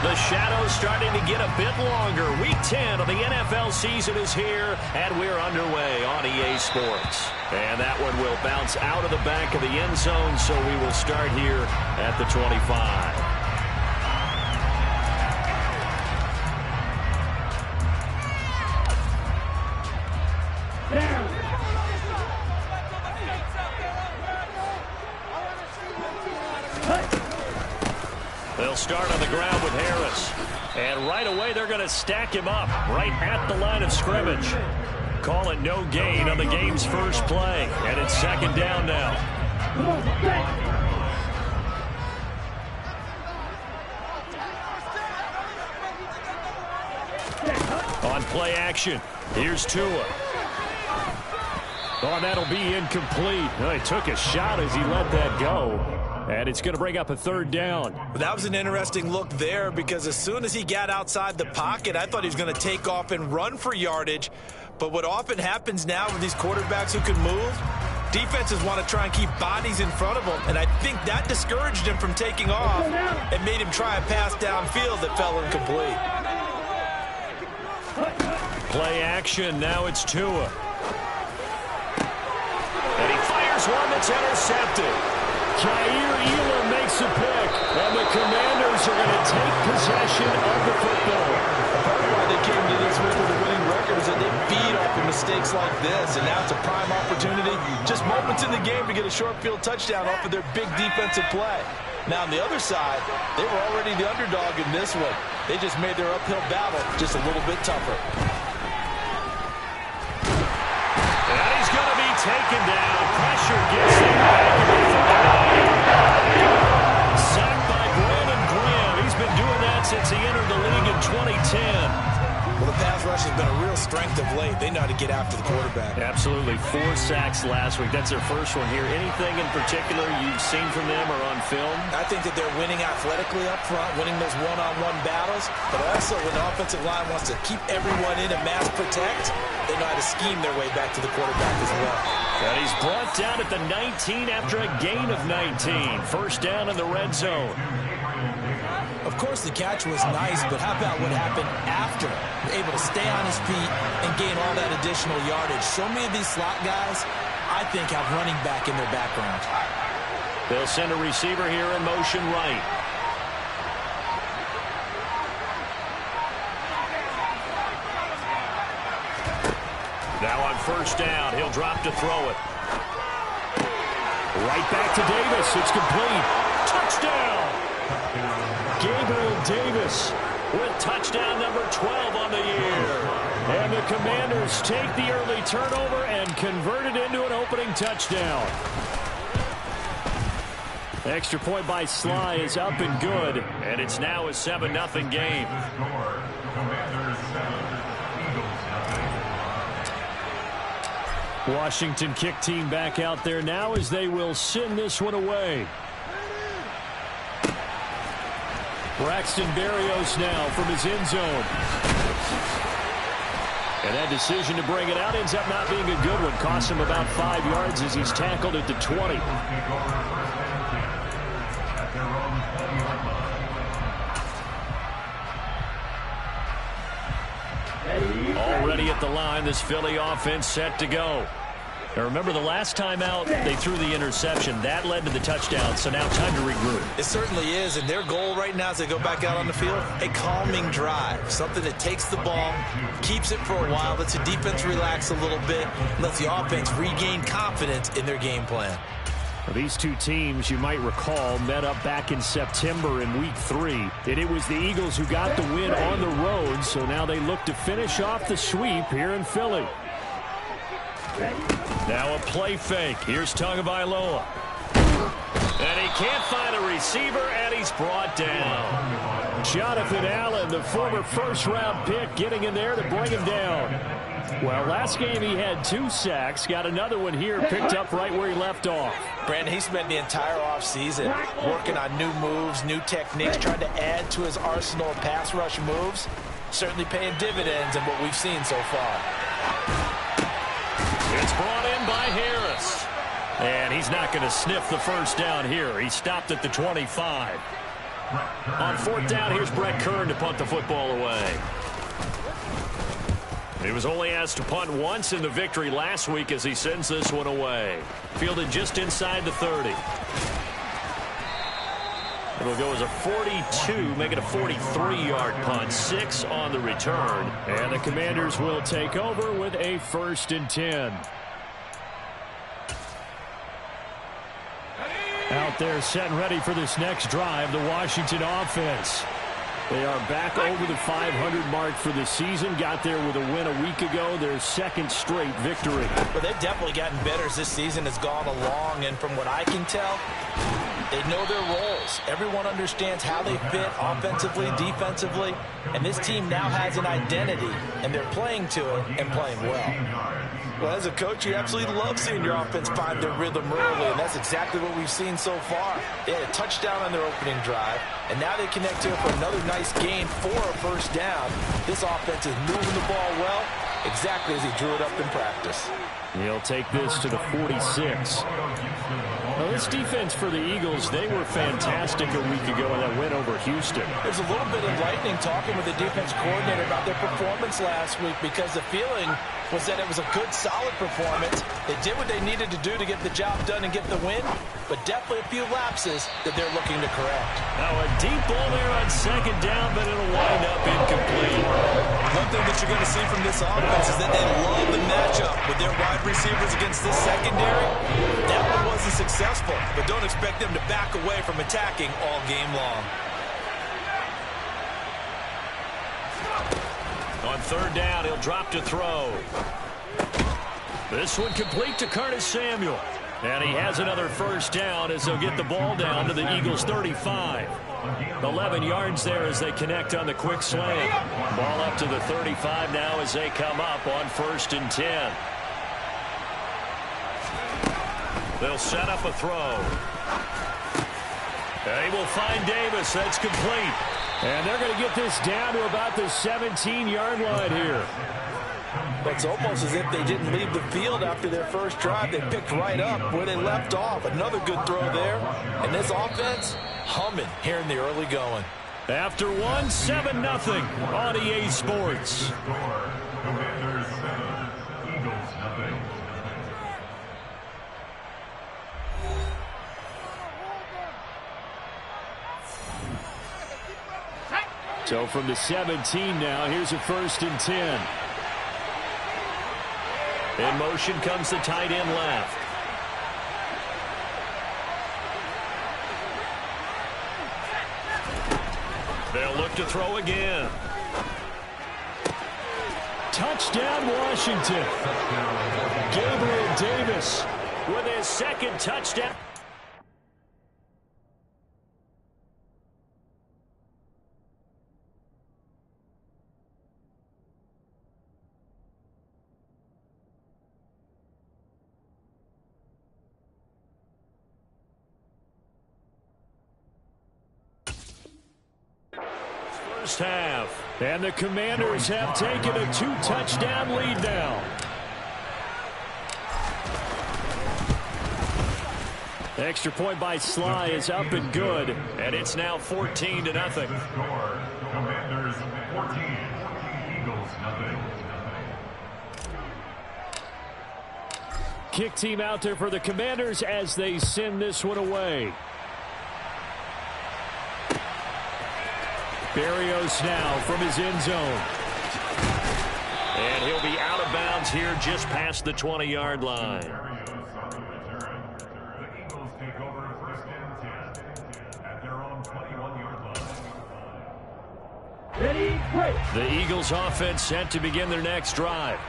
The shadow's starting to get a bit longer. Week 10 of the NFL season is here, and we're underway on EA Sports. And that one will bounce out of the back of the end zone, so we will start here at the 25. They'll start on the ground with Harris. And right away, they're going to stack him up right at the line of scrimmage. Call it no gain on the game's first play. And it's second down now. On play action, here's Tua. Oh, that'll be incomplete. Oh, he took a shot as he let that go. And it's going to bring up a third down. That was an interesting look there because as soon as he got outside the pocket, I thought he was going to take off and run for yardage. But what often happens now with these quarterbacks who can move, defenses want to try and keep bodies in front of them. And I think that discouraged him from taking off and made him try a pass downfield that fell incomplete. Play action. Now it's Tua. And he fires one that's intercepted. Jair Elam makes a pick, and the Commanders are going to take possession of the football. Part of why they came to this with a winning record is that they feed off of mistakes like this, and now it's a prime opportunity, just moments in the game to get a short field touchdown off of their big defensive play. Now on the other side, they were already the underdog in this one. They just made their uphill battle just a little bit tougher. And he's going to be taken down. Pressure gets him back. Sacked by Brandon Graham. He's been doing that since he entered the league in 2010. Well, the pass rush has been a real strength of late. They know how to get after the quarterback. Absolutely. 4 sacks last week. That's their first one here. Anything in particular you've seen from them or on film? I think that they're winning athletically up front, winning those one-on-one battles. But also when the offensive line wants to keep everyone in and mass protect, they know how to scheme their way back to the quarterback as well. And he's brought down at the 19 after a gain of 19. First down in the red zone. Of course, the catch was nice, but how about what happened after? Able to stay on his feet and gain all that additional yardage. So many of these slot guys, I think, have running back in their background. They'll send a receiver here in motion right. Now on first down, he'll drop to throw it. Right back to Davis. It's complete. Touchdown! Gabriel Davis with touchdown number 12 on the year. And the Commanders take the early turnover and convert it into an opening touchdown. Extra point by Sly is up and good. And it's now a 7-0 game. Washington kick team back out there now as they will send this one away. Braxton Berrios now from his end zone. And that decision to bring it out ends up not being a good one. Cost him about 5 yards as he's tackled at the 20. Already at the line, this Philly offense set to go. Now remember, the last time out, they threw the interception. That led to the touchdown, so now time to regroup. It certainly is, and their goal right now as they go back out on the field, a calming drive. Something that takes the ball, keeps it for a while, lets the defense relax a little bit, lets the offense regain confidence in their game plan. Well, these two teams, you might recall, met up back in September in Week 3. And it was the Eagles who got the win on the road, so now they look to finish off the sweep here in Philly. Now a play fake. Here's Tagovailoa. And he can't find a receiver, and he's brought down. Jonathan Allen, the former first-round pick, getting in there to bring him down. Well, last game he had 2 sacks. Got another one here, picked up right where he left off. Brandon, he spent the entire offseason working on new moves, new techniques, trying to add to his arsenal of pass rush moves. Certainly paying dividends in what we've seen so far. It's brought in by Harris. And he's not going to sniff the first down here. He stopped at the 25. On fourth down, here's Brett Kern to punt the football away. He was only asked to punt once in the victory last week as he sends this one away. Fielded just inside the 30. It'll go as a 42, make it a 43-yard punt. 6 on the return. And the Commanders will take over with a 1st and 10. Out there set and ready for this next drive, the Washington offense. They are back over the 500 mark for the season. Got there with a win a week ago, their 2nd straight victory. Well, they've definitely gotten better as this season has gone along, and from what I can tell, they know their roles. Everyone understands how they fit offensively, defensively, and this team now has an identity, and they're playing to it and playing well. Well, as a coach, you absolutely love seeing your offense find their rhythm early, and that's exactly what we've seen so far. They had a touchdown on their opening drive, and now they connect to it for another nice gain for a 1st down. This offense is moving the ball well, exactly as he drew it up in practice. He'll take this to the 46. Well, this defense for the Eagles, they were fantastic a week ago in that win over Houston. There's a little bit of lightning talking with the defense coordinator about their performance last week because the feeling was that it was a good, solid performance. They did what they needed to do to get the job done and get the win, but definitely a few lapses that they're looking to correct. Now a deep ball there on 2nd down, but it'll wind up incomplete. One thing that you're going to see from this offense is that they love the matchup with their wide receivers against this secondary. That one wasn't successful, but don't expect them to back away from attacking all game long. On 3rd down, he'll drop to throw. This one complete to Curtis Samuel. And he has another 1st down as they'll get the ball down to the Eagles' 35. 11 yards there as they connect on the quick slant. Ball up to the 35 now as they come up on 1st and 10. They'll set up a throw. They will find Davis. That's complete. And they're going to get this down to about the 17-yard line here. It's almost as if they didn't leave the field after their 1st drive. They picked right up where they left off. Another good throw there. And this offense humming here in the early going. After one, 7-0 on EA Sports. So from the 17 now, here's a 1st and 10. In motion comes the tight end left. They'll look to throw again. Touchdown, Washington. Gabriel Davis with his 2nd touchdown. Half, and the Commanders have taken a 2-touchdown lead now. The extra point by Sly is up and good, and it's now 14-0. Commanders 14, Eagles nothing. Kick team out there for the Commanders as they send this one away. Berrios now from his end zone. And he'll be out of bounds here just past the 20-yard line. Berrios on the return. The Eagles take over 1st and 10 at their own 21-yard line. Ready, break. The Eagles offense set to begin their next drive.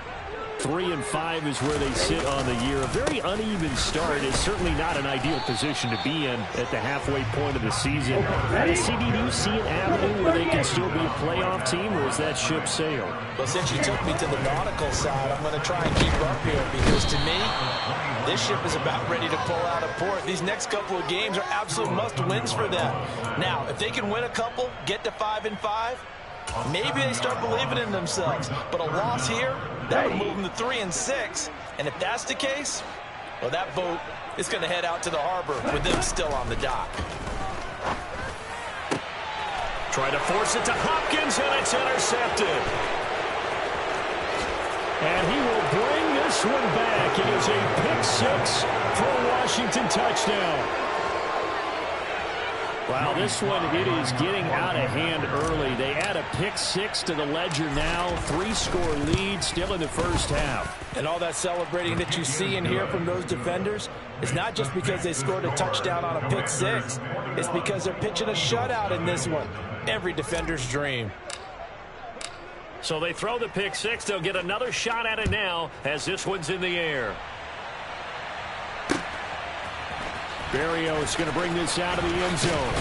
3-5 is where they sit on the year. A very uneven start is certainly not an ideal position to be in at the halfway point of the season. CD, do you see an avenue where they can still be a playoff team, or is that ship sailed? Well, since you took me to the nautical side, I'm going to try and keep up here because to me, this ship is about ready to pull out of port. These next couple of games are absolute must-wins for them. Now, if they can win a couple, get to 5-5, maybe they start believing in themselves. But a loss here, that would move them to 3-6. And if that's the case, well, that boat is going to head out to the harbor with them still on the dock. Try to force it to Hopkins, and it's intercepted. And he will bring this one back. It is a pick-6 for a Washington touchdown. Wow, this one, it is getting out of hand early. They add a pick-6 to the ledger now. 3-score lead still in the first half. And all that celebrating that you see and hear from those defenders is not just because they scored a touchdown on a pick-6. It's because they're pitching a shutout in this one. Every defender's dream. So they throw the pick-6. They'll get another shot at it now as this one's in the air. Berrios going to bring this out of the end zone.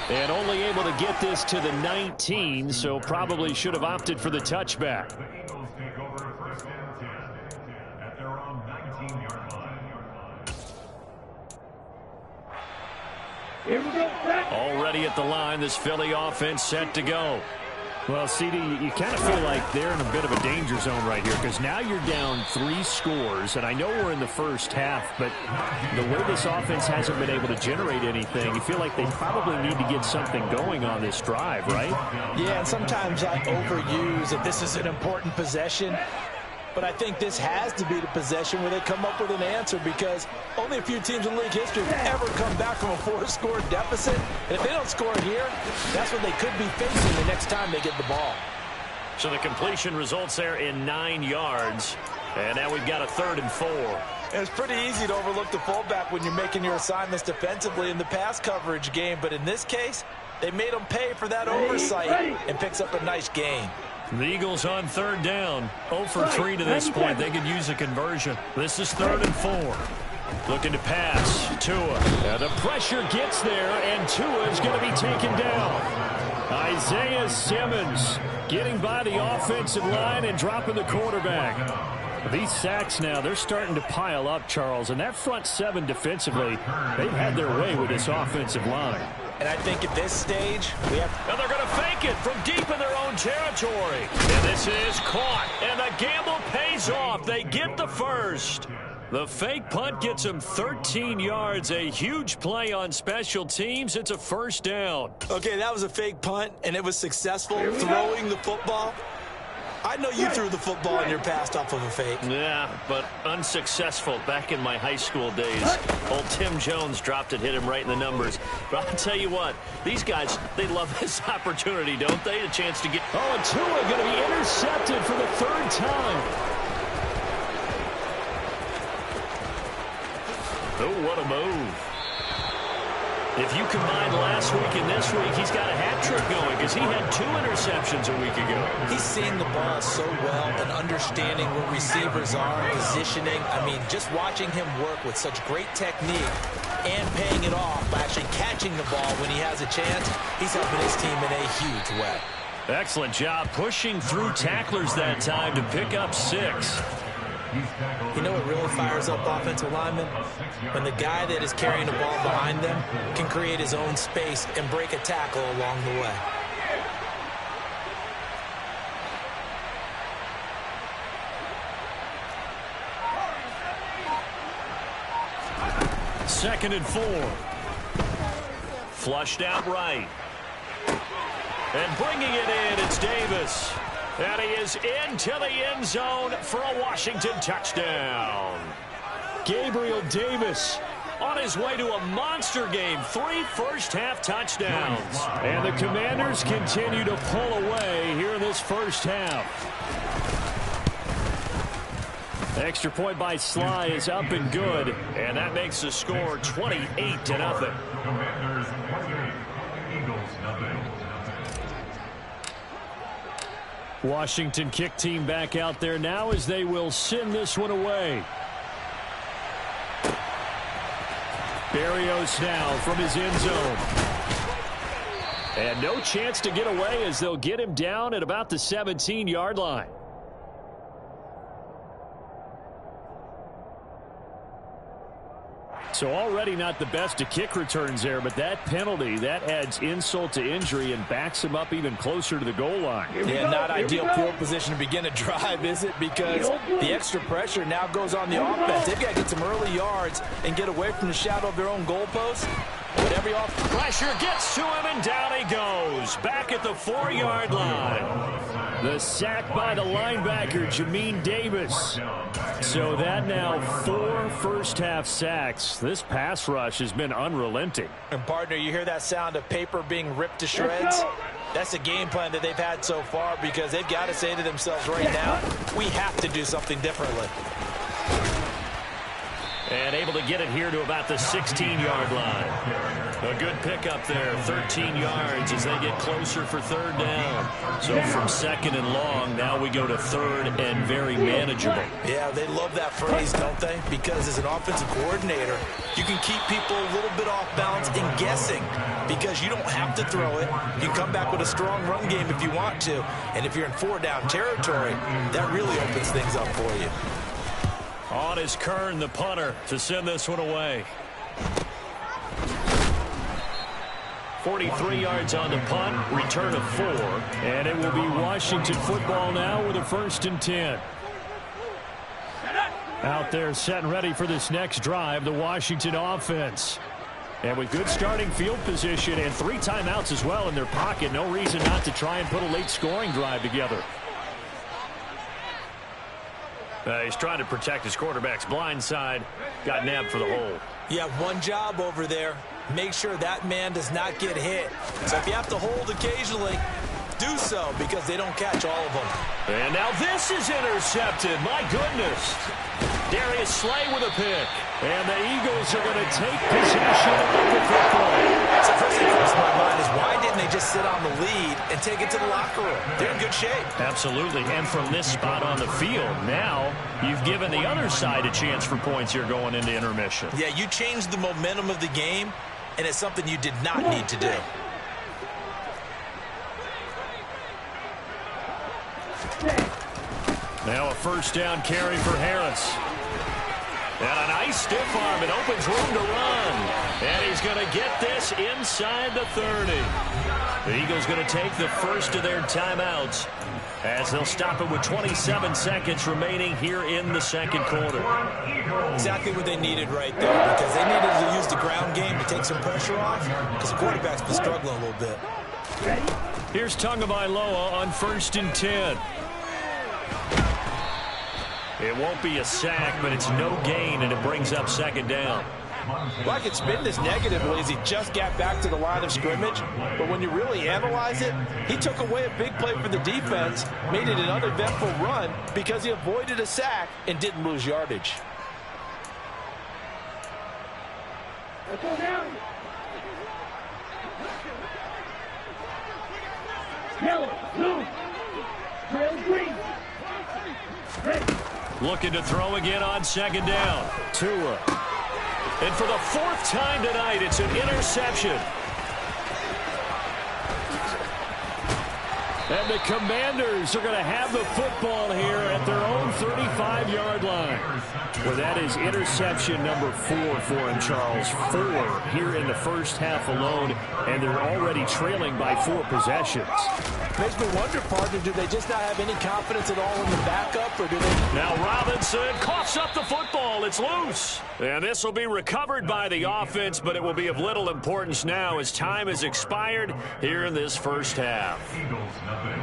And only able to get this to the 19, so probably should have opted for the touchback. The Eagles take over first and 10 at their own 19-yard line. Already at the line, this Philly offense set to go. Well, CD, you kind of feel like they're in a bit of a danger zone right here because now you're down 3 scores, and I know we're in the first half, but the way this offense hasn't been able to generate anything, you feel like they probably need to get something going on this drive, right? Yeah, and sometimes I overuse that this is an important possession, but I think this has to be the possession where they come up with an answer because only a few teams in league history have ever come back from a 4-score deficit. And if they don't score here, that's what they could be facing the next time they get the ball. So the completion results there in 9 yards. And now we've got a 3rd and 4. And it's pretty easy to overlook the fullback when you're making your assignments defensively in the pass coverage game. But in this case, they made them pay for that oversight and picks up a nice gain. The Eagles on 3rd down. 0 for 3 to this point. They could use a conversion. This is 3rd and 4. Looking to pass. Tua. And the pressure gets there, and Tua is going to be taken down. Isaiah Simmons getting by the offensive line and dropping the quarterback. These sacks now, they're starting to pile up, Charles. And that front 7 defensively, they've had their way with this offensive line. And I think at this stage, we have... And they're going to fake it from deep in their own territory. And this is caught. And the gamble pays off. They get the first. The fake punt gets them 13 yards. A huge play on special teams. It's a first down. Okay, that was a fake punt, and it was successful throwing the football. I know you threw the football and you're passed off of a fake. Yeah, but unsuccessful back in my high school days. Old Tim Jones dropped it, hit him right in the numbers. But I'll tell you what, these guys, they love this opportunity, don't they? A chance to get... Oh, and Tua going to be intercepted for the 3rd time. Oh, what a move. If you combine last week and this week, he's got a hat trick going because he had 2 interceptions a week ago. He's seeing the ball so well and understanding where receivers are, positioning. I mean, just watching him work with such great technique and paying it off by actually catching the ball when he has a chance, he's helping his team in a huge way. Excellent job pushing through tacklers that time to pick up 6. You know what really fires up offensive linemen? When the guy that is carrying the ball behind them can create his own space and break a tackle along the way. Second and 4. Flushed out right. And bringing it in, it's Davis. And he is into the end zone for a Washington touchdown. Gabriel Davis on his way to a monster game. 3 first-half touchdowns. And the Commanders continue to pull away here in this first half. Extra point by Sly is up and good. And that makes the score 28-0. Commanders 28, Eagles nothing. Washington kick team back out there now as they will send this one away. Berrios now from his end zone. And no chance to get away as they'll get him down at about the 17-yard line. So already not the best of kick returns there, but that penalty, that adds insult to injury and backs him up even closer to the goal line. Yeah, not ideal field position to begin a drive, is it? Because the extra pressure now goes on the offense. They've got to get some early yards and get away from the shadow of their own goalposts. Whatever off pressure gets to him, and down he goes. Back at the 4-yard line. The sack by the linebacker, Jamin Davis. So that now 4 first-half sacks. This pass rush has been unrelenting. And, partner, you hear that sound of paper being ripped to shreds? That's the game plan that they've had so far, because they've got to say to themselves right now, we have to do something differently. And able to get it here to about the 16-yard line. A good pickup there, 13 yards as they get closer for third down. So from second and long, now we go to third and very manageable. Yeah, they love that phrase, don't they? Because as an offensive coordinator, you can keep people a little bit off balance and guessing, because you don't have to throw it. You can come back with a strong run game if you want to. And if you're in 4-down territory, that really opens things up for you. On is Kern, the punter, to send this one away. 43 yards on the punt, return of 4. And it will be Washington football now with a 1st and 10. Out there set and ready for this next drive, the Washington offense. And with good starting field position and 3 timeouts as well in their pocket, no reason not to try and put a late scoring drive together. He's trying to protect his quarterback's blind side. Got nabbed for the hole. You have one job over there. Make sure that man does not get hit. So if you have to hold occasionally, do so, because they don't catch all of them. And now this is intercepted. My goodness. Darius Slay with a pick. And the Eagles are going to take possession of the football. So first thing comes to my mind is, why didn't they just sit on the lead and take it to the locker room? They're in good shape. Absolutely. And from this spot on the field, now you've given the other side a chance for points here going into intermission. Yeah, you changed the momentum of the game, and it's something you did not need to do. Now a 1st down carry for Harris. And a nice stiff arm. It opens room to run. And he's going to get this inside the 30. The Eagles going to take the first of their timeouts as they'll stop it with 27 seconds remaining here in the second quarter. Exactly what they needed right there, because they needed to use the ground game to take some pressure off, because the quarterback's been struggling a little bit. Here's Tagovailoa on 1st and 10. It won't be a sack, but it's no gain, and it brings up 2nd down. Well, I could spin this negatively as he just got back to the line of scrimmage, but when you really analyze it, he took away a big play for the defense, made it an uneventful run because he avoided a sack and didn't lose yardage. Looking to throw again on 2nd down. Tua. And for the 4th time tonight, it's an interception. And the Commanders are going to have the football here at their own 35-yard line. Well, that is interception number 4 for him, Charles. 4 here in the first half alone, and they're already trailing by 4 possessions. Makes me wonder, partner, do they just not have any confidence at all in the backup, or do they? Now Robinson coughs up the football. It's loose. And this will be recovered by the offense, but it will be of little importance now as time has expired here in this first half. Eagles, nothing.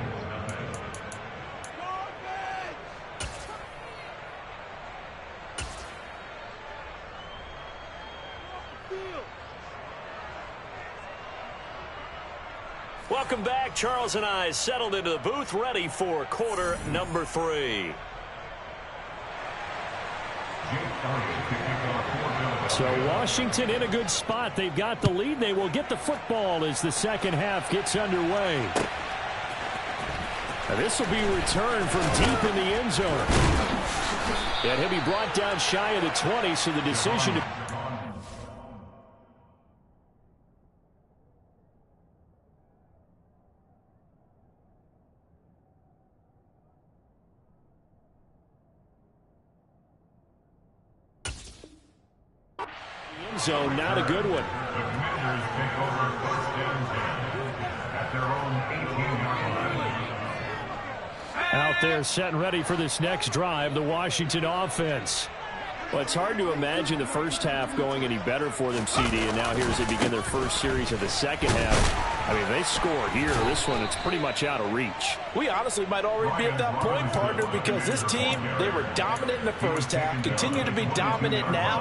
Welcome back. Charles and I settled into the booth, ready for quarter number 3. So Washington in a good spot. They've got the lead. They will get the football as the second half gets underway. And this will be returned from deep in the end zone. And he'll be brought down shy of the 20, so the decision to... zone, not a good one. The Commanders take over 1st and 10 at their own 18-yard line. Out there set and ready for this next drive, the Washington offense. Well, it's hard to imagine the first half going any better for them, CD, and now here as they begin their first series of the second half. I mean, if they score here, this one, it's pretty much out of reach. We honestly might already be at that point, partner, because this team, they were dominant in the first half, continue to be dominant now,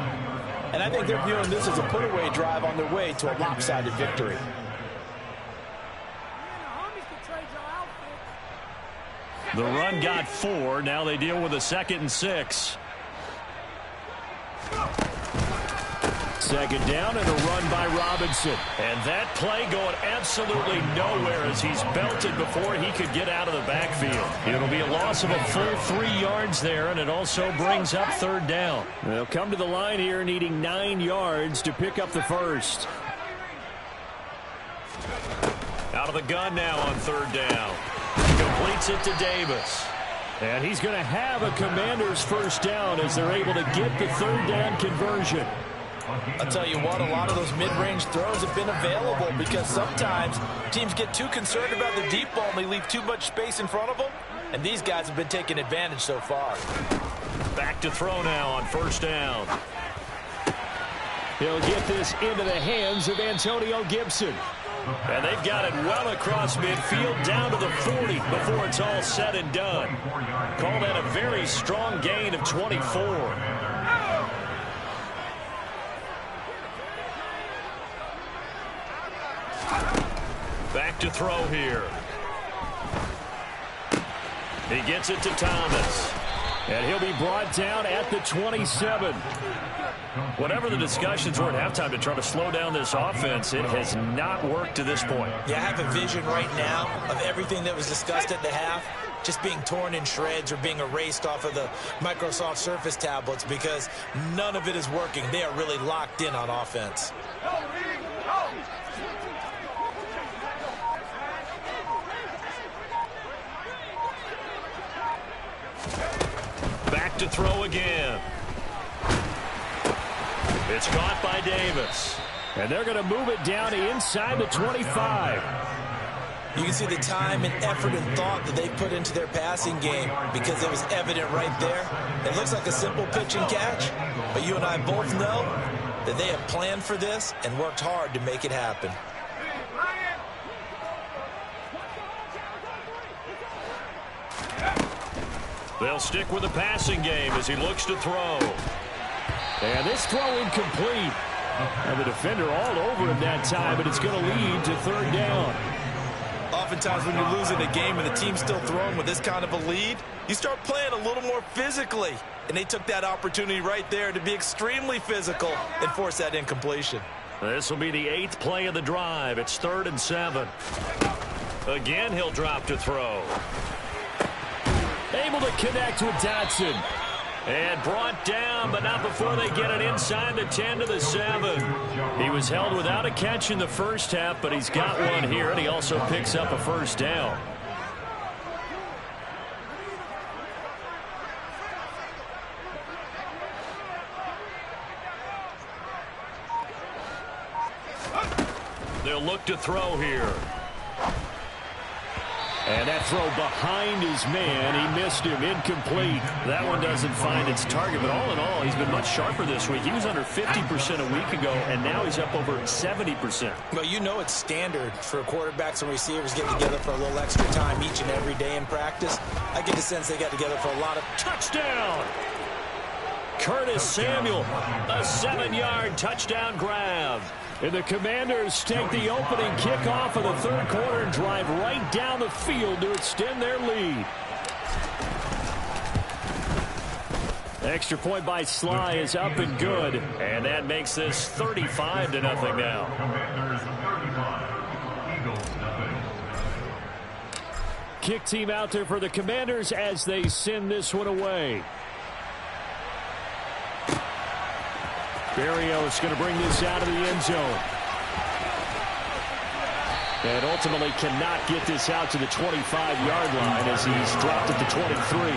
and I think they're viewing this as a put-away drive on their way to a lopsided victory. The run got 4. Now they deal with a 2nd and 6. Second down and a run by Robinson. And that play going absolutely nowhere as he's belted before he could get out of the backfield. It'll be a loss of a full 3 yards there, and it also brings up 3rd down. They'll come to the line here needing 9 yards to pick up the first. Out of the gun now on 3rd down. Completes it to Davis. And he's going to have a Commanders first down as they're able to get the 3rd down conversion. I'll tell you what, a lot of those mid-range throws have been available because sometimes teams get too concerned about the deep ball and they leave too much space in front of them. And these guys have been taking advantage so far. Back to throw now on 1st down. He'll get this into the hands of Antonio Gibson. And they've got it well across midfield down to the 40 before it's all said and done. Call that a very strong gain of 24. Back to throw here. He gets it to Thomas. And he'll be brought down at the 27. Whatever the discussions were at halftime to try to slow down this offense, it has not worked to this point. Yeah, I have a vision right now of everything that was discussed at the half just being torn in shreds or being erased off of the Microsoft Surface tablets because none of it is working. They are really locked in on offense. Back to throw again. It's caught by Davis. And they're going to move it down to inside the 25. You can see the time and effort and thought that they put into their passing game because it was evident right there. It looks like a simple pitch and catch, but you and I both know that they have planned for this and worked hard to make it happen. They'll stick with the passing game as he looks to throw. And this throw incomplete. And the defender all over him that time, but it's going to lead to 3rd down. Oftentimes when you're losing a game and the team's still throwing with this kind of a lead, you start playing a little more physically. And they took that opportunity right there to be extremely physical and force that incompletion. This will be the 8th play of the drive. It's 3rd and 7. Again, he'll drop to throw. Able to connect with Dotson. And brought down, but not before they get it inside the 10 to the 7. He was held without a catch in the first half, but he's got one here, and he also picks up a first down. They'll look to throw here. And that throw behind his man, he missed him, incomplete. That one doesn't find its target, but all in all, he's been much sharper this week. He was under 50% a week ago, and now he's up over 70%. Well, you know it's standard for quarterbacks and receivers getting together for a little extra time each and every day in practice. I get the sense they got together for a lot of... Touchdown! Curtis Samuel, a 7-yard touchdown grab. And the Commanders take the opening kickoff of the 3rd quarter and drive right down the field to extend their lead. Extra point by Sly is up and good. And that makes this 35-0 now. Commanders 35, Eagles nothing. Kick team out there for the Commanders as they send this one away. Berrios going to bring this out of the end zone. And ultimately cannot get this out to the 25-yard line as he's dropped at the 23.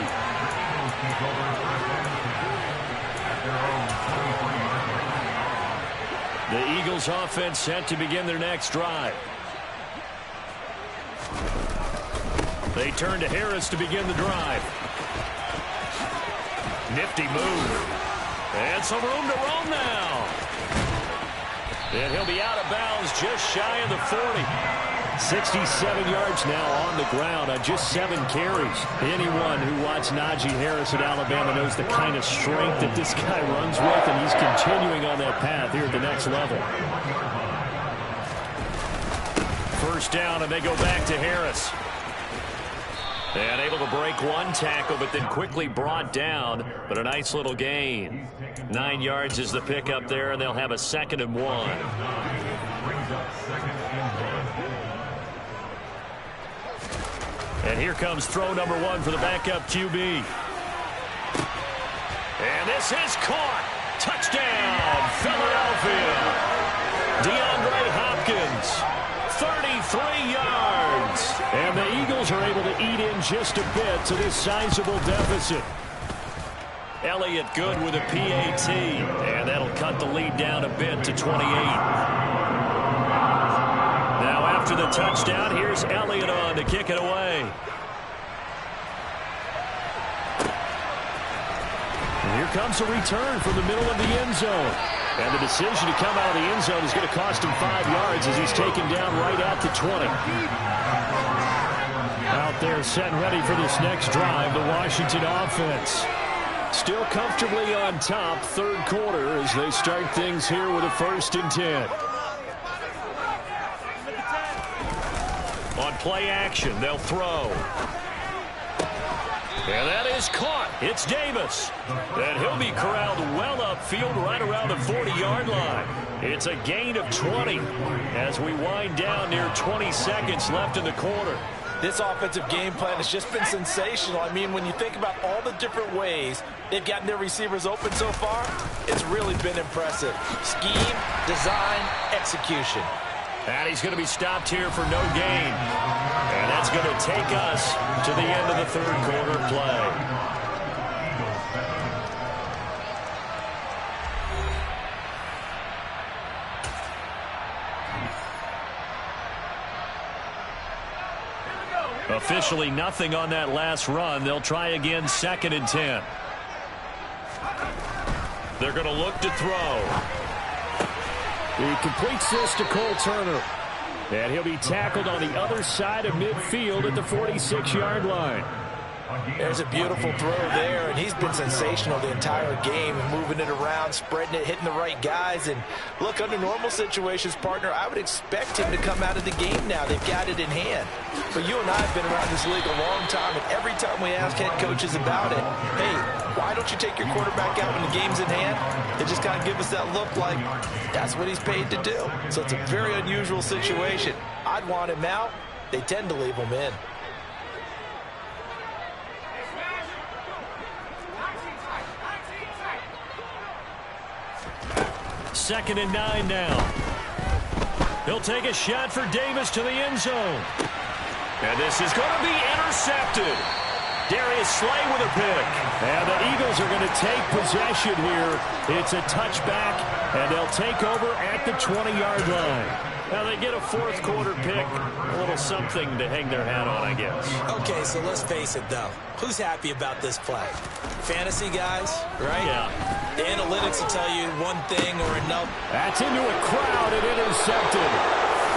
The Eagles offense set to begin their next drive. They turn to Harris to begin the drive. Nifty move. And some room to roam now. And he'll be out of bounds just shy of the 40. 67 yards now on the ground on just 7 carries. Anyone who watched Najee Harris at Alabama knows the kind of strength that this guy runs with, and he's continuing on that path here at the next level. First down, and they go back to Harris. And able to break one tackle, but then quickly brought down. But a nice little gain. 9 yards is the pickup there, and they'll have a 2nd and 1. And here comes throw number 1 for the backup QB. And this is caught. Touchdown, Philadelphia. DeAndre Hopkins. 33 yards. And the Eagles are able to eat in just a bit to this sizable deficit. Elliott good with a PAT. And that'll cut the lead down a bit to 28. Now after the touchdown, here's Elliott on to kick it away. And here comes a return from the middle of the end zone. And the decision to come out of the end zone is going to cost him 5 yards as he's taken down right at the 20. Out there set and ready for this next drive, the Washington offense. Still comfortably on top, 3rd quarter, as they start things here with a 1st and 10. On play action, they'll throw. And that is caught. It's Davis. And he'll be corralled well upfield right around the 40-yard line. It's a gain of 20 as we wind down near 20 seconds left in the quarter. This offensive game plan has just been sensational. I mean, when you think about all the different ways they've gotten their receivers open so far, it's really been impressive. Scheme, design, execution. And he's going to be stopped here for no gain. And that's going to take us to the end of the 3rd quarter play. Officially nothing on that last run. They'll try again, 2nd and 10. They're going to look to throw. He completes this to Cole Turner. And he'll be tackled on the other side of midfield at the 46-yard line. There's a beautiful throw there, and he's been sensational the entire game, moving it around, spreading it, hitting the right guys. And look, under normal situations, partner, I would expect him to come out of the game now. They've got it in hand. But you and I have been around this league a long time, and every time we ask head coaches about it, hey, why don't you take your quarterback out when the game's in hand? They just kind of give us that look like that's what he's paid to do. So it's a very unusual situation. I'd want him out. They tend to leave him in. 2nd and 9 now. He'll take a shot for Davis to the end zone. And this is going to be intercepted. Darius Slay with a pick. And the Eagles are going to take possession here. It's a touchback, and they'll take over at the 20-yard line. Now they get a 4th quarter pick. A little something to hang their hat on, I guess. Okay, so let's face it, though. Who's happy about this play? Fantasy guys, right? Yeah. The analytics will tell you one thing or another. That's into a crowd and intercepted.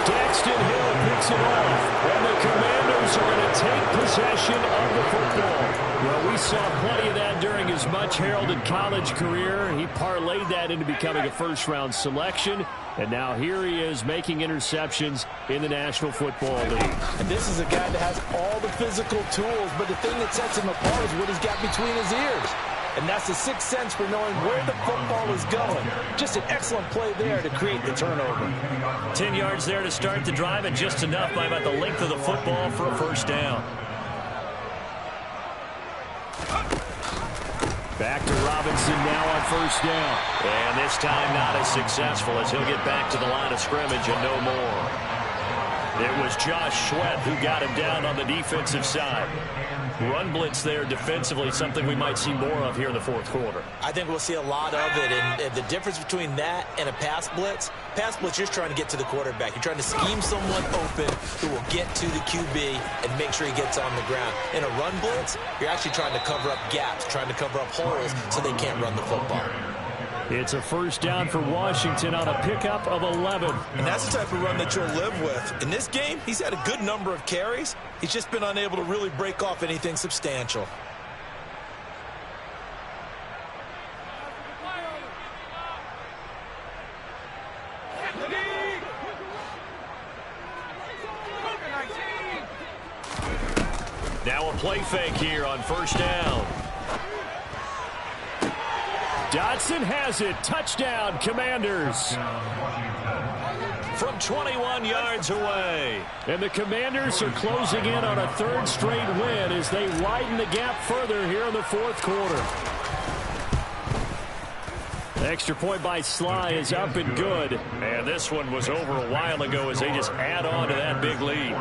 Daxton Hill picks it off. And the Commanders are going to take possession of the football. Well, we saw plenty of that during his much-heralded college career. He parlayed that into becoming a first-round selection. And now here he is making interceptions in the National Football League. And this is a guy that has all the physical tools, but the thing that sets him apart is what he's got between his ears. And that's the sixth sense for knowing where the football is going. Just an excellent play there to create the turnover. 10 yards there to start the drive, and just enough by about the length of the football for a first down. Back to Robinson now on first down. And this time not as successful as he'll get back to the line of scrimmage and no more. It was Josh Sweat who got him down on the defensive side. Run blitz there defensively, something we might see more of here in the 4th quarter. I think we'll see a lot of it, and the difference between that and a pass blitz, you're just trying to get to the quarterback. You're trying to scheme someone open who will get to the QB and make sure he gets on the ground. In a run blitz, you're actually trying to cover up gaps, trying to cover up holes so they can't run the football. It's a first down for Washington on a pickup of 11. And that's the type of run that you'll live with. In this game, he's had a good number of carries. He's just been unable to really break off anything substantial. Now a play fake here on first down. Dotson has it. Touchdown, Commanders. From 21 yards away. And the Commanders are closing in on a third straight win as they widen the gap further here in the fourth quarter. The extra point by Sly is up and good. And this one was over a while ago as they just add on to that big lead.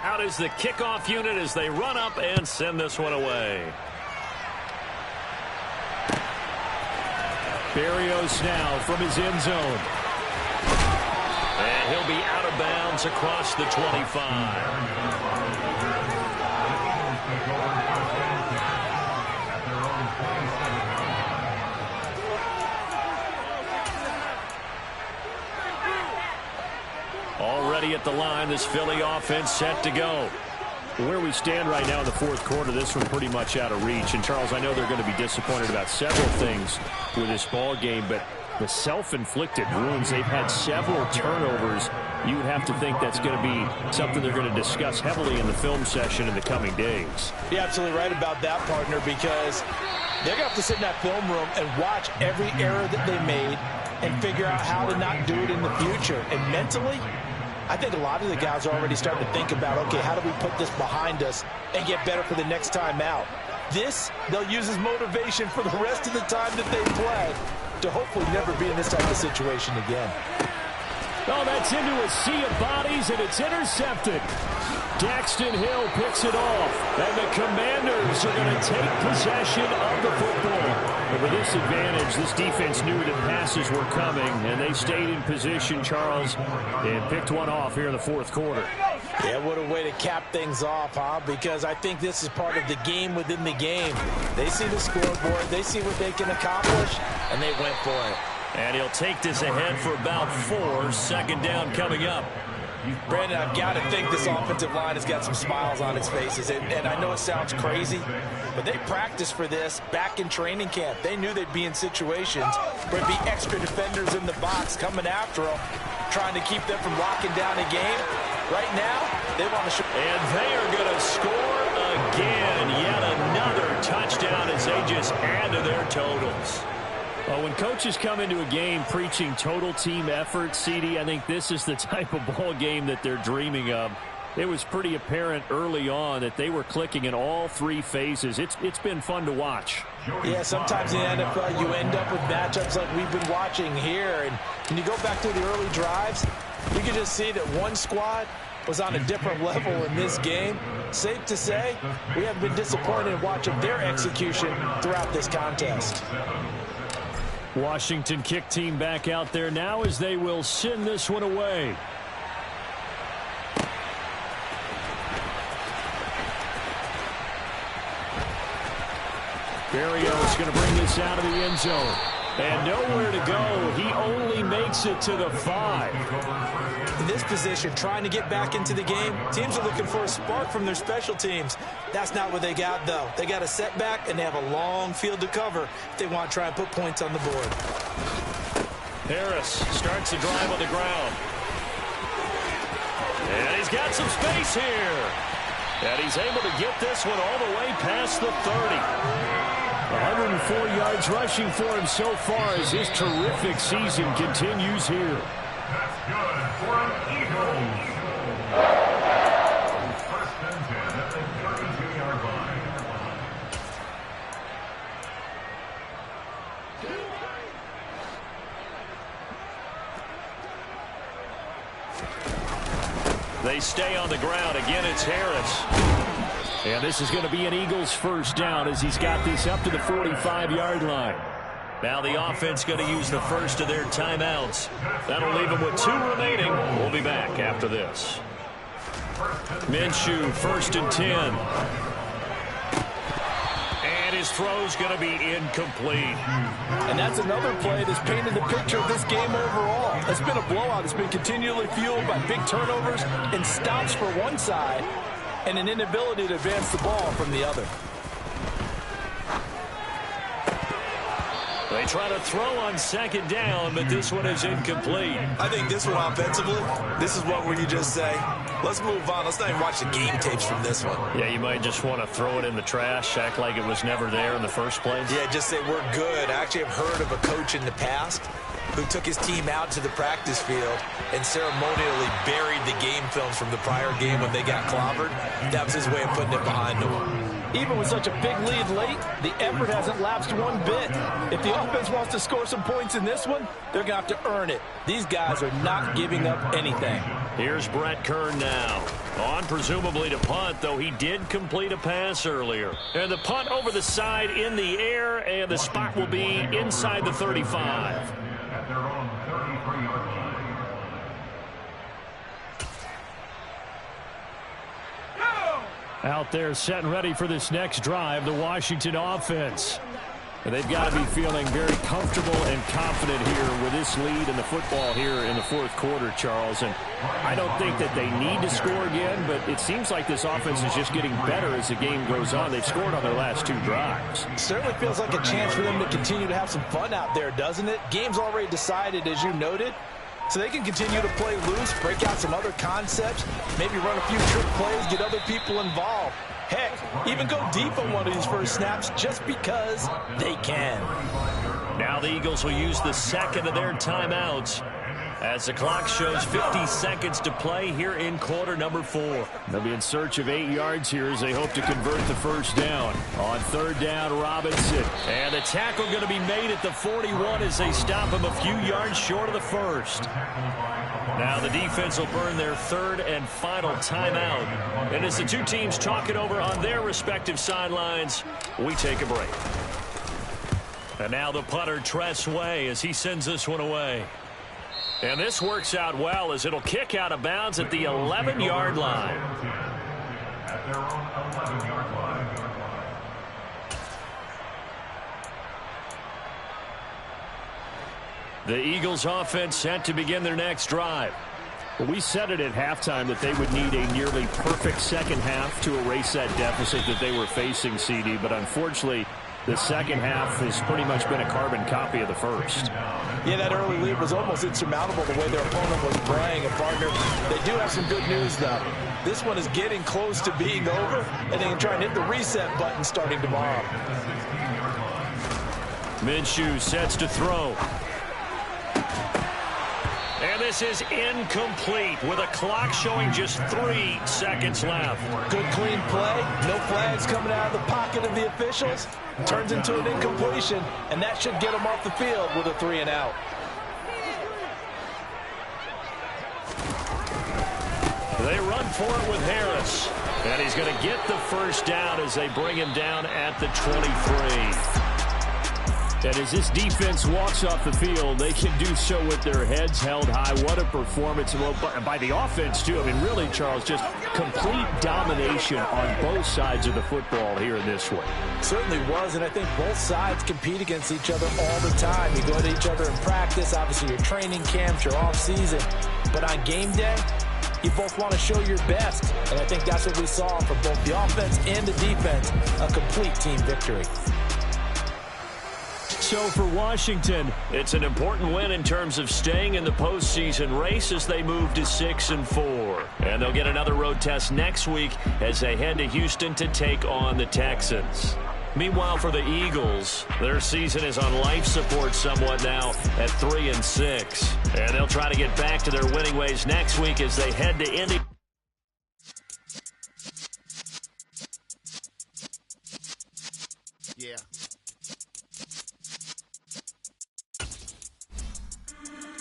Out is the kickoff unit as they run up and send this one away. Berrios now from his end zone. And he'll be out of bounds across the 25. Already at the line, this Philly offense set to go. Where we stand right now in the fourth quarter, this one pretty much out of reach. And, Charles, I know they're going to be disappointed about several things with this ball game, but the self-inflicted wounds, they've had several turnovers. You would have to think that's going to be something they're going to discuss heavily in the film session in the coming days. You're absolutely right about that, partner, because they're going to have to sit in that film room and watch every error that they made and figure out how to not do it in the future. And mentally, I think a lot of the guys are already starting to think about, okay, how do we put this behind us and get better for the next time out? This, they'll use as motivation for the rest of the time that they play to hopefully never be in this type of situation again. Oh, that's into a sea of bodies, and it's intercepted. Daxton Hill picks it off, and the Commanders are going to take possession of the football. And with this advantage, this defense knew that passes were coming, and they stayed in position, Charles, and picked one off here in the fourth quarter. Yeah, what a way to cap things off, huh? Because I think this is part of the game within the game. They see the scoreboard, they see what they can accomplish, and they went for it. And he'll take this ahead for about 4. Second down coming up. Brandon, I've got to think this offensive line has got some smiles on its faces. And I know it sounds crazy, but they practiced for this back in training camp. They knew they'd be in situations where there'd be extra defenders in the box coming after them, trying to keep them from locking down a game. Right now, they want to show. And they are going to score again. Yet another touchdown as they just add to their totals. Well, when coaches come into a game preaching total team effort, CD, I think this is the type of ball game that they're dreaming of. It was pretty apparent early on that they were clicking in all 3 phases. It's been fun to watch. Yeah, sometimes in the NFL you end up with matchups like we've been watching here. And when you go back to the early drives, you can just see that one squad was on a different level in this game. Safe to say, we haven't been disappointed in watching their execution throughout this contest. Washington kick team back out there now as they will send this one away. Berrios going to bring this out of the end zone. And nowhere to go. He only makes it to the 5. In this position, trying to get back into the game, teams are looking for a spark from their special teams. That's not what they got, though. They got a setback, and they have a long field to cover if they want to try and put points on the board. Harris starts the drive on the ground. And he's got some space here. And he's able to get this one all the way past the 30. 104 yards rushing for him so far as his terrific season continues here. That's good for an Eagles. First and 10 at the 32-yard line. They stay on the ground. Again, it's Harris. And this is going to be an Eagles first down as he's got this up to the 45-yard line. Now the offense going to use the first of their timeouts. That'll leave them with 2 remaining. We'll be back after this. Minshew, 1st and 10. his throw's going to be incomplete. And that's another play that's painted the picture of this game overall. It's been a blowout. It's been continually fueled by big turnovers and stops for one side and an inability to advance the ball from the other. They try to throw on second down, but this one is incomplete. I think this one offensively, this is one where you just say, let's move on. Let's not even watch the game tapes from this one. Yeah, you might just want to throw it in the trash, act like it was never there in the first place. Yeah, just say we're good. I actually have heard of a coach in the past who took his team out to the practice field and ceremonially buried the game films from the prior game when they got clobbered. That was his way of putting it behind them. Even with such a big lead late, the effort hasn't lapsed one bit. If the offense wants to score some points in this one, they're going to have to earn it. These guys are not giving up anything. Here's Brett Kern now. On presumably to punt, though he did complete a pass earlier. And the punt over the side in the air, and the spot will be inside the 35. At their own 33-yard line. Out there set and ready for this next drive, the Washington offense. And they've got to be feeling very comfortable and confident here with this lead in the football here in the fourth quarter, Charles. And I don't think that they need to score again, but it seems like this offense is just getting better as the game goes on. They've scored on their last two drives. Certainly feels like a chance for them to continue to have some fun out there, doesn't it? Game's already decided, as you noted. So they can continue to play loose, break out some other concepts, maybe run a few trick plays, get other people involved. Heck, even go deep on one of these first snaps just because they can. Now the Eagles will use the second of their timeouts as the clock shows 50 seconds to play here in quarter number 4. They'll be in search of 8 yards here as they hope to convert the first down. On third down, Robinson. And the tackle going to be made at the 41 as they stop him a few yards short of the first. Now the defense will burn their third and final timeout. And as the two teams talk it over on their respective sidelines, we take a break. And now the punter, Tress Way, as he sends this one away. And this works out well as it'll kick out of bounds at the 11-yard line. At their own 11-yard line. The Eagles offense set to begin their next drive. Well, we said it at halftime that they would need a nearly perfect second half to erase that deficit that they were facing, CD, but unfortunately the second half has pretty much been a carbon copy of the first. Yeah, that early lead was almost insurmountable the way their opponent was playing. And, partner, they do have some good news, though. This one is getting close to being over, and they can try and hit the reset button starting tomorrow. Minshew sets to throw. And this is incomplete with a clock showing just 3 seconds left. Good, clean play. No flags coming out of the pocket of the officials. Turns into an incompletion, and that should get them off the field with a 3-and-out. They run for it with Harris. And he's going to get the first down as they bring him down at the 23. And as this defense walks off the field, they can do so with their heads held high. What a performance by the offense, too. I mean, really, Charles, just complete domination on both sides of the football here in this one. Certainly was, and I think both sides compete against each other all the time. You go to each other in practice, obviously your training camps, your off-season. But on game day, you both want to show your best. And I think that's what we saw from both the offense and the defense, a complete team victory. So for Washington, it's an important win in terms of staying in the postseason race as they move to 6-4. And they'll get another road test next week as they head to Houston to take on the Texans. Meanwhile, for the Eagles, their season is on life support somewhat now at 3-6. And they'll try to get back to their winning ways next week as they head to Indy. Yeah.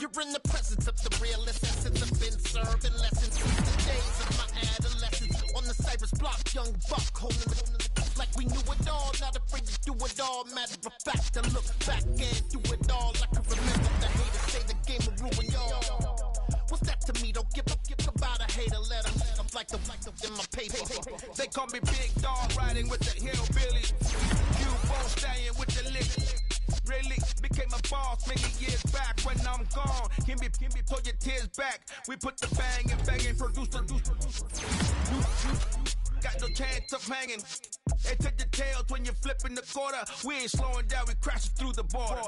You're in the presence of the realest essence. I've been serving lessons since the days of my adolescence. On the Cypress block, young buck holding the like we knew it all. Not afraid to do it all. Matter of fact, I look back and do it all. I can remember the haters say the game will ruin y'all. What's that to me? Don't give up about a hater. Let 'em like the in my paper. They call me Big Dog, riding with the hillbillies. You won't staying with the lick. Really became a boss many years back. When I'm gone, can be pull your tears back. We put the bang and banging, produce. Got no chance of hanging. They take your tails when you're flipping the quarter. We ain't slowing down, we crashing through the border.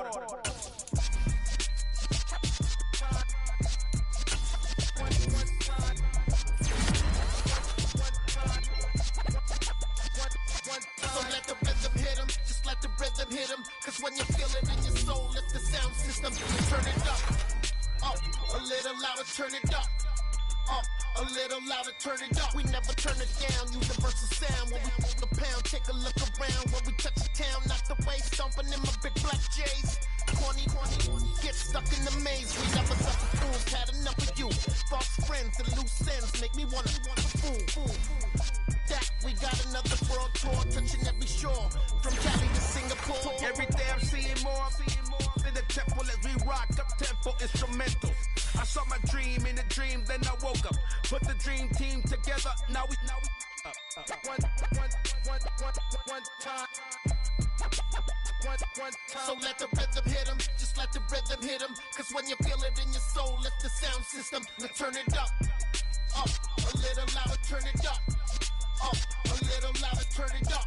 So let the rhythm hit him, just let the rhythm hit him. Cause when you feel it in your soul, lift the sound system, turn it up. Up, a little louder, turn it up. Up, a little louder, turn it up. We never turn it down, universal sound. When we move the pound, take a look around. When we touch the town, knock the way, stomping in my big black J's. Corny, get stuck in the maze. We never suffer fools, had enough of you. False friends and loose ends make me wanna fool. That we got another world tour, touching every shore, from Cali to Singapore. Every day I'm seeing more in the temple as we rock up tempo instrumentals. I saw my dream in a dream, then I woke up. Put the dream team together, now we one time. So let the rhythm hit him, just let the rhythm hit him. Cause when you feel it in your soul, lift the sound system, now turn it up. Up, a little louder, turn it up. Up, a little louder, turn it up.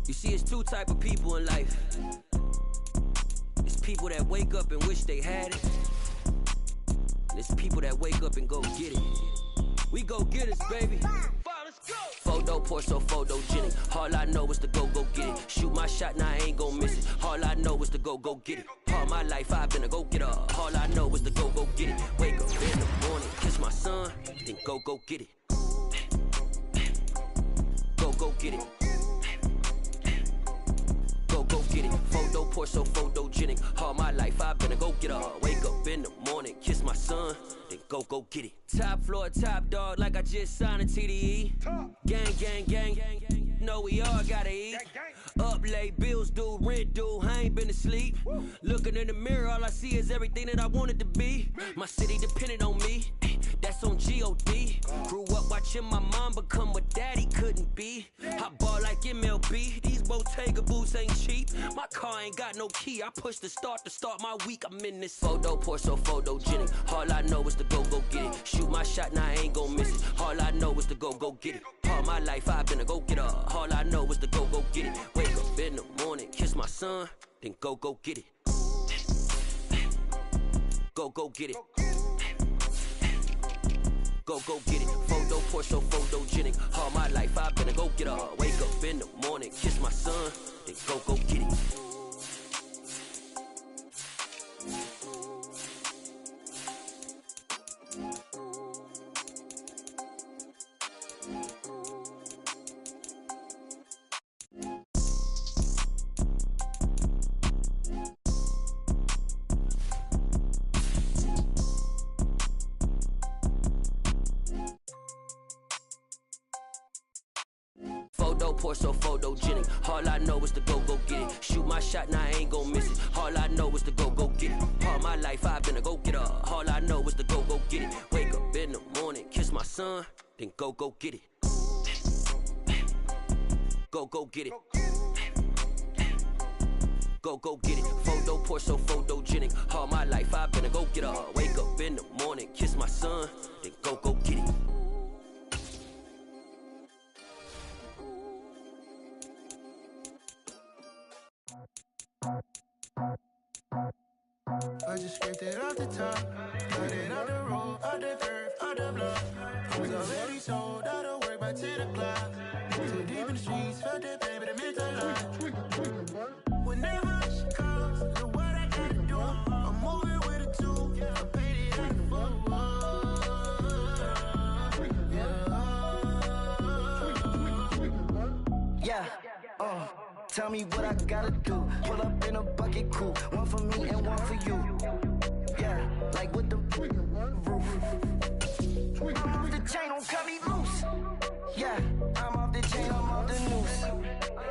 You see, it's two type of people in life. It's people that wake up and wish they had it. And it's people that wake up and go get it. We go get it, baby. Photo, Porto, photogenic. All I know is to go get it. Shoot my shot, now I ain't gon' miss it. All I know is to go get it. All my life I've been a go-getter. All I know is to go get it. Wake up in the morning, kiss my son, then go get it. Go get it. Go get it. Photo, Porto, photogenic. All my life I've been a go-getter. Wake up in the morning, kiss my son, then go get it. Top floor, top dog, like I just signed a TDE. Gang. Know we all gotta eat. Up late, bills due, rent due, I ain't been asleep. Looking in the mirror, all I see is everything that I wanted to be. My city depended on me, that's on G.O.D. Grew up watching my mom become what daddy couldn't be. I ball like MLB, these Bottega boots ain't cheap. My car ain't got no key, I push the start to start my week. I'm in this photo, Porto, photogenic. All I know is to go get it. Shoot my shot, now I ain't gon' miss it. All I know is to go get it. All my life I've been a go-getter. All I know is to go get it. Wake up in the morning, kiss my son, then go get it. Go get it. Go get it. Photo, Porto, photogenic. All my life I've been a go-getter. Wake up in the morning, kiss my son, then go get it. Porto, photogenic. All I know is to go get it. Shoot my shot, now I ain't gon' miss it. All I know is to go get it. All my life I've been a go-getter. All I know is to go get it. Wake up in the morning, kiss my son, then go get it. Go get it. Go get it. Photo, Porto, photogenic. All my life I've been a go-getter. Wake up in the morning, kiss my son, then go get it. I just scraped it off the top, got it off the road, off the curb, off the block. I was already sold out of work by 10 o'clock. Too deep in the streets, felt that pain, but it meant a lot. Whenever she calls, know what I gotta do. I'm moving with a two, I paid it out the Tell me what I gotta do. Pull up in a bucket crew. One for me and one for you. Yeah, like with the roof. I'm off the chain, don't cut me loose. Yeah, I'm off the chain, I'm off the noose.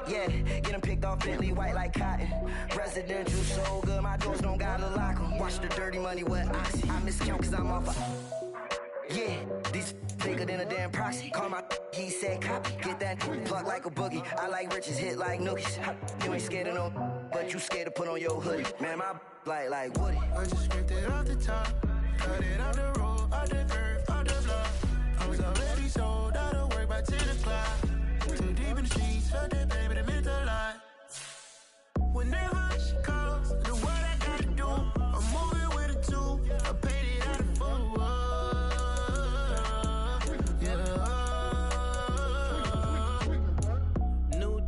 Yeah, getting picked off Bentley, white like cotton. Residential so good, my doors don't gotta lock 'em. Watch the dirty money with Oxy. I miscount cause I'm off yeah, these bigger than a damn proxy. Call my he said copy. Get that plug like a boogie. I like riches, hit like nookies. You ain't scared of no, but you scared to put on your hoodie. Man, my like Woody. I just scraped it off the top. Cut it off the road, off the curve, off the block. I was already sold out of work by 10 o'clock. Too deep in the streets, felt that baby, that meant a lot. Whenever she calls, do what I gotta do. I'm moving with a two. I paid it out of full.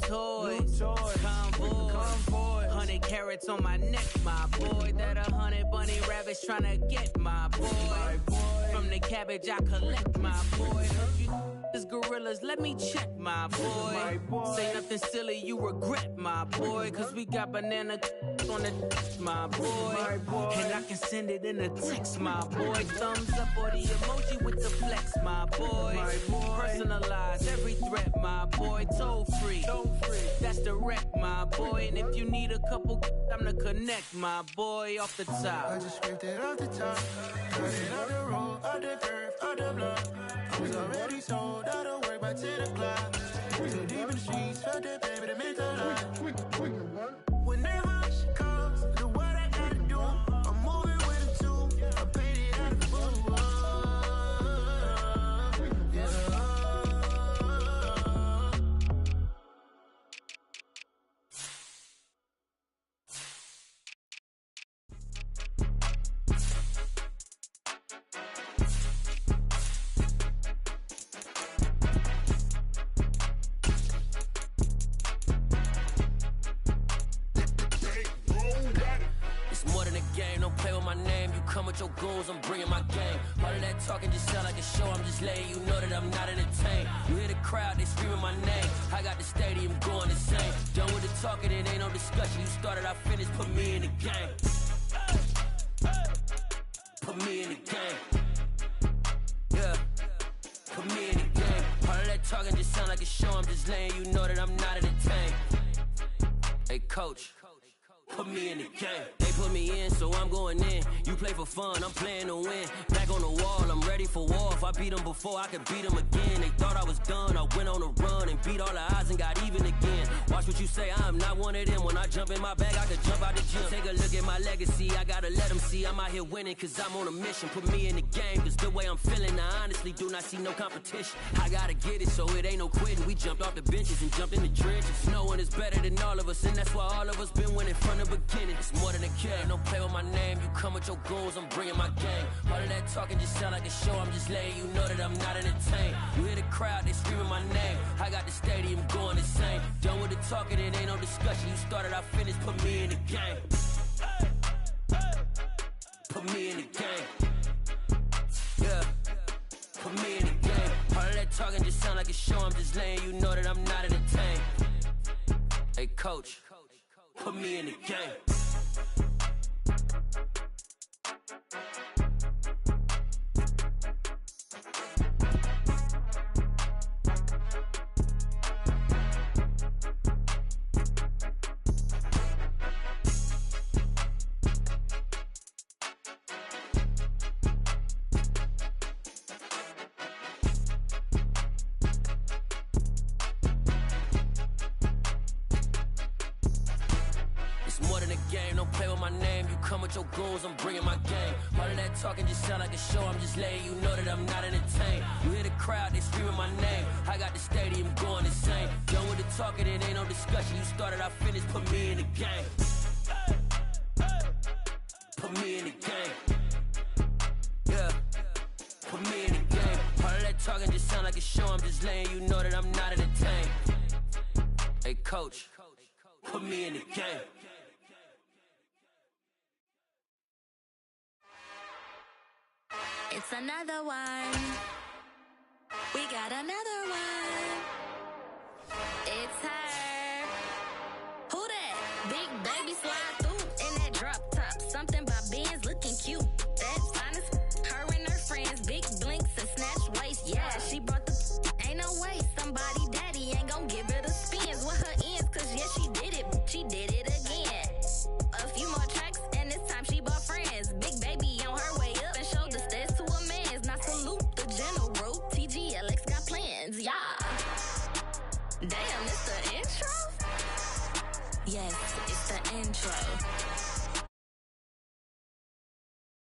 Toys, convoy, 100 carats on my neck, my boy. That 100 bunny rabbits tryna get my boy. From the cabbage I collect, my boy. Heard you is gorillas, let me check, my boy. Say nothing silly, you regret, my boy. Cause we got banana on the my boy. And I can send it in a text, my boy. Thumbs up or the emoji with the flex, my boy. Personalize every threat, my boy. Toll free. That's direct, my boy. And if you need a couple, I'm the connect, my boy. Off the top. I just scraped it off the top. Cut it off the road, off the curve, off the block. I was already sold out of work by 10 o'clock. Too deep in the streets, felt that baby, that meant a lot. Whenever she calls, do what I gotta do. I'm moving with a two. I paid it out of full. Your goons, I'm bringing my game. All of that talking just sound like a show. I'm just letting you know that I'm not entertained. You hear the crowd, they screaming my name. I got the stadium going insane. Done with the talking, it ain't no discussion. You started, I finished. Put me in the game. Put me in the game. Yeah. Put me in the game. All of that talking just sound like a show. I'm just letting you know that I'm not entertained. Hey, coach. Put me in the game. They put me in, so I'm going in. You play for fun, I'm playing to win. Back on the wall, I'm ready for war. If I beat them before, I could beat them again. They thought I was done, I went on a run and beat all the odds and got even again. Watch what you say, I'm not one of them. When I jump in my bag, I could jump out the gym. Take a look at my legacy, I gotta let them see I'm out here winning, cause I'm on a mission. Put me in the game, cause the way I'm feeling, I honestly do not see no competition. I gotta get it, so it ain't no quitting. We jumped off the benches and jumped in the trenches. No one is better than all of us, and that's why all of us been winning from the beginning. It's more than a kill, don't play with my name. You come with your goons, I'm bringing my game. All of that talking just sound like a show. I'm just letting you know that I'm not entertained. You hear the crowd, they screaming my name. I got the stadium going insane. Done with the talking, it ain't no discussion. You started, I finished. Put me in the game. Put me in the game. Yeah. Put me in the game. All of that talking just sound like a show. I'm just letting you know that I'm not entertained. Hey, coach. Put me in the game. Your goals, I'm bringing my game. All of that talking just sound like a show. I'm just letting you know that I'm not entertained. You hear the crowd, they screaming my name. I got the stadium going insane. Done with the talking, it ain't no discussion. You started, I finished. Put me in the game. Put me in the game. Yeah. Put me in the game. All of that talking just sound like a show. I'm just letting you know that I'm not entertained. Hey, coach. Put me in the game. It's another one. We got another one. It's her. gon' give her the spins with her ends, cause yeah, she did it again. A few more tracks, and this time she bought friends. Big baby on her way up and showed the stairs to a man's. Now salute the general, TGLX got plans, yeah. Damn, it's the intro? Yes, it's the intro.